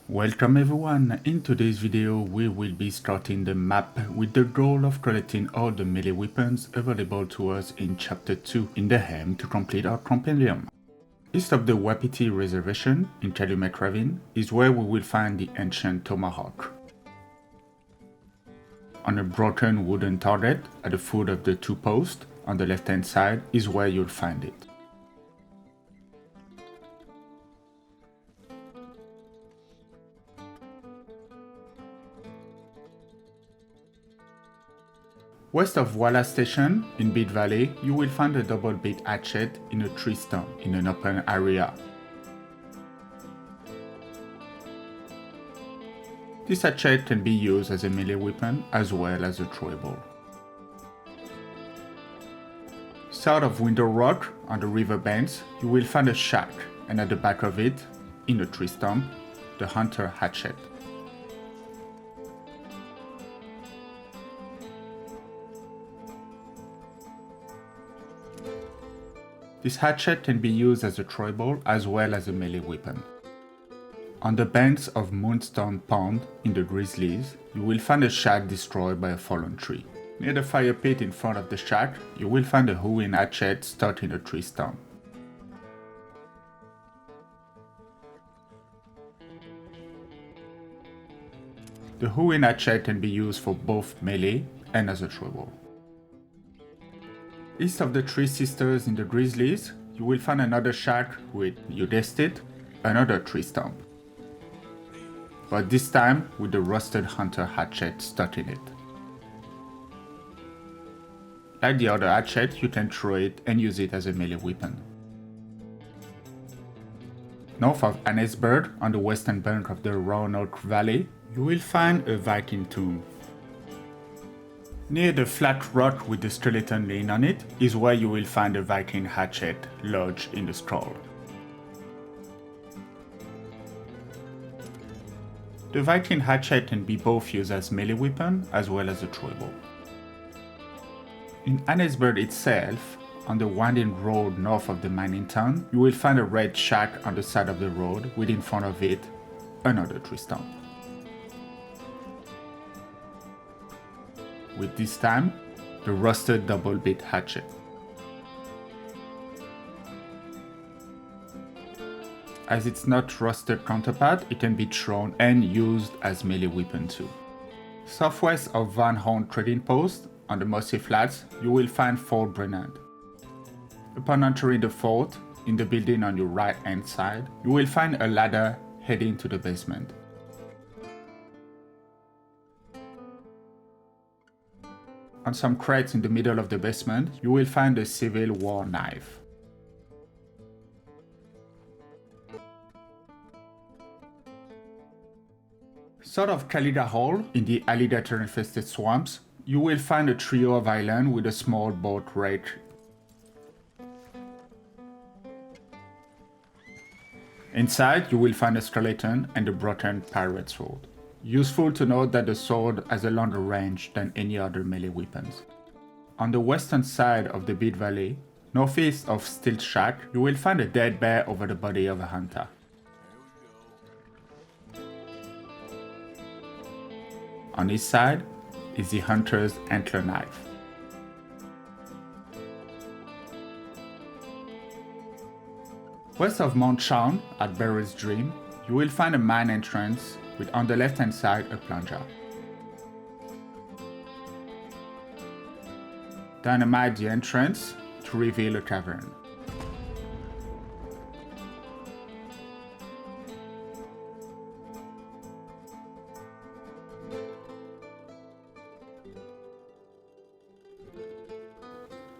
Welcome everyone, in today's video we will be starting the map with the goal of collecting all the melee weapons available to us in chapter 2 in the aim to complete our compendium. East of the Wapiti Reservation in Calumet Ravine is where we will find the ancient Tomahawk. On a broken wooden target at the foot of the two posts on the left hand side is where you'll find it. West of Walla Station in Bit Valley, you will find a double Bit Hatchet in a tree stump in an open area. This hatchet can be used as a melee weapon as well as a throwable. South of Window Rock on the river banks, you will find a shack, and at the back of it, in a tree stump, the Hunter Hatchet. This hatchet can be used as a throwable as well as a melee weapon. On the banks of Moonstone Pond in the Grizzlies, you will find a shack destroyed by a fallen tree. Near the fire pit in front of the shack, you will find a Hewing Hatchet stuck in a tree stump. The Hewing Hatchet can be used for both melee and as a throwable. East of the Three Sisters in the Grizzlies, you will find another shack with, you guessed it, another tree stump. But this time with the rusted Hunter Hatchet stuck in it. Like the other hatchet, you can throw it and use it as a melee weapon. North of Annesburg, on the western bank of the Roanoke Valley, you will find a Viking tomb. Near the flat rock with the skeleton laying on it is where you will find a Viking Hatchet lodged in the skull. The Viking Hatchet can be both used as melee weapon as well as a throwable. In Annesburg itself, on the winding road north of the mining town, you will find a red shack on the side of the road with in front of it another tree stump. With this time, the rusted double Bit Hatchet. As it's not rusted counterpart, it can be thrown and used as melee weapon too. Southwest of Van Horn Trading Post, on the Mossy Flats, you will find Fort Brennan. Upon entering the fort, in the building on your right hand side, you will find a ladder heading to the basement. On some crates in the middle of the basement, you will find a Civil War knife. South of Caliga Hall, in the alligator-infested swamps, you will find a trio of islands with a small boat wreck. Inside, you will find a skeleton and a broken pirate sword. Useful to note that the sword has a longer range than any other melee weapons. On the western side of the Bit Valley, northeast of Stilt Shack, you will find a dead bear over the body of a hunter. On his side is the hunter's Antler knife. West of Mount Shawn at Barry's Dream, you will find a mine entrance with on the left hand side a plunger. Dynamite the entrance to reveal a cavern.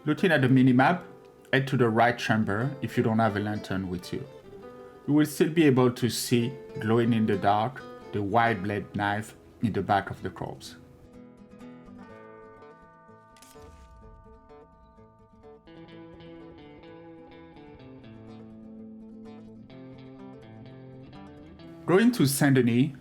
Looking at the minimap, head to the right chamber if you don't have a lantern with you. You will still be able to see, glowing in the dark, the wide blade knife in the back of the corpse. Going to Saint Denis,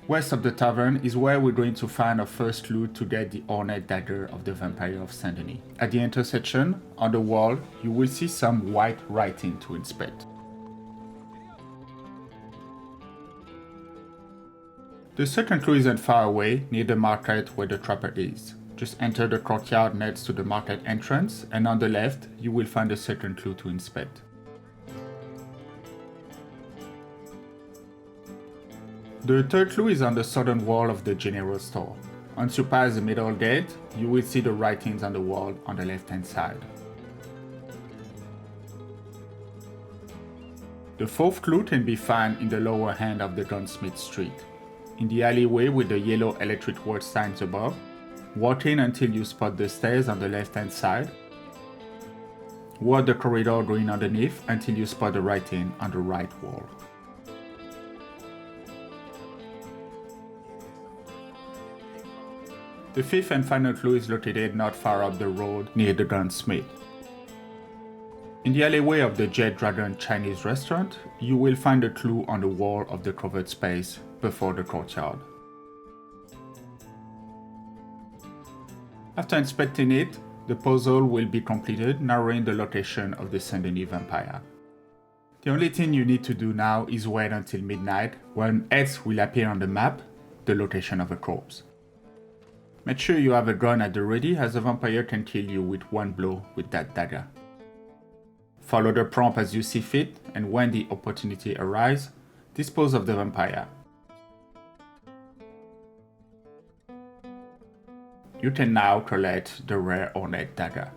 west of the tavern, is where we're going to find our first loot to get the Ornate Dagger of the Vampire of Saint Denis. At the intersection, on the wall, you will see some white writing to inspect. The second clue isn't far away, near the market where the trapper is. Just enter the courtyard next to the market entrance, and on the left, you will find the second clue to inspect. The third clue is on the southern wall of the general store. Once you pass the middle gate, you will see the writings on the wall on the left-hand side. The fourth clue can be found in the lower hand of the Gunsmith Street. In the alleyway with the yellow electric word signs above, walk in until you spot the stairs on the left-hand side. Walk the corridor going underneath until you spot the writing on the right wall. The fifth and final clue is located not far up the road near the Gunsmith. In the alleyway of the Jet Dragon Chinese restaurant, you will find a clue on the wall of the covered space before the courtyard. After inspecting it, the puzzle will be completed, narrowing the location of the Saint Denis vampire. The only thing you need to do now is wait until midnight, when X will appear on the map, the location of a corpse. Make sure you have a gun at the ready, as the vampire can kill you with one blow with that dagger. Follow the prompt as you see fit, and when the opportunity arises, dispose of the vampire. You can now collect the rare Ornate Dagger.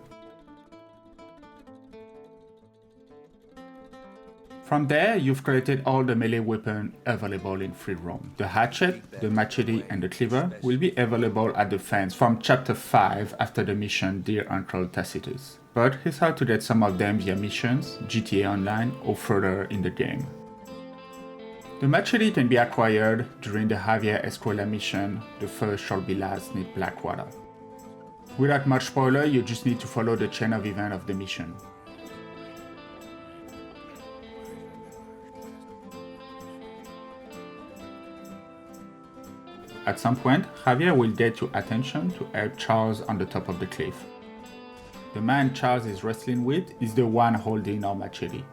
From there, you've collected all the melee weapons available in free roam. The hatchet, the machete and the cleaver will be available at the fence from chapter 5 after the mission Dear Uncle Tacitus. But here's how to get some of them via missions, GTA Online or further in the game. The machete can be acquired during the Javier Escuela mission, the first shall be last near Blackwater. Without much spoiler, you just need to follow the chain of events of the mission. At some point, Javier will get your attention to help Charles on the top of the cliff. The man Charles is wrestling with is the one holding our machete.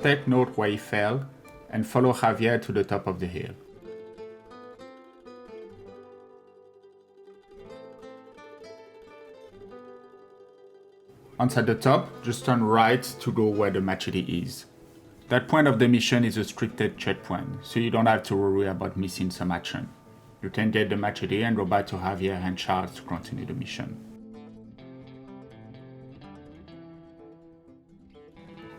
Take note where he fell and follow Javier to the top of the hill. Once at the top, just turn right to go where the machete is. That point of the mission is a scripted checkpoint, so you don't have to worry about missing some action. You can get the machete and go back to Javier and Charles to continue the mission.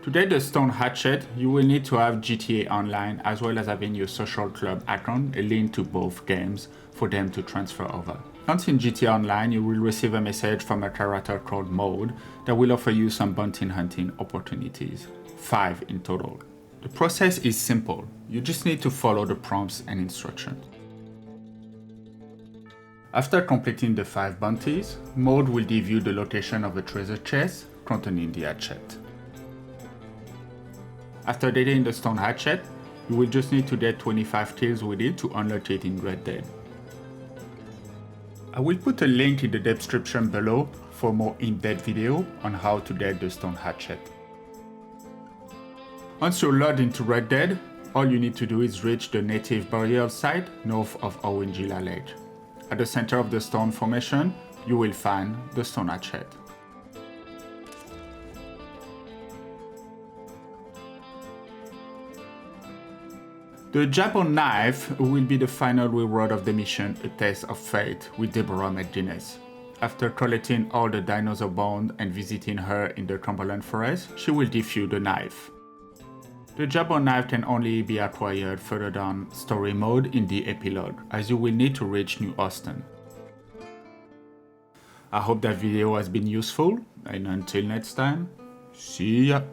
To get the Stone Hatchet, you will need to have GTA Online as well as having your social club account, a link to both games for them to transfer over. Once in GTA Online, you will receive a message from a character called Mode that will offer you some bounty hunting opportunities, 5 in total. The process is simple, you just need to follow the prompts and instructions. After completing the 5 bounties, Mode will give you the location of a treasure chest containing the hatchet. After getting the Stone Hatchet, you will just need to get 25 kills with it to unlock it in Red Dead. I will put a link in the description below for more in-depth video on how to get the Stone Hatchet. Once you're logged into Red Dead, all you need to do is reach the native burial site north of Owingila Lake. At the center of the stone formation, you will find the Stone Hatchet. The Jawbone Knife will be the final reward of the mission, A Test of Fate with Deborah McGuinness. After collecting all the dinosaur bones and visiting her in the Cumberland Forest, she will give you the knife. The Jawbone Knife can only be acquired further down story mode in the epilogue, as you will need to reach New Austin. I hope that video has been useful, and until next time, see ya!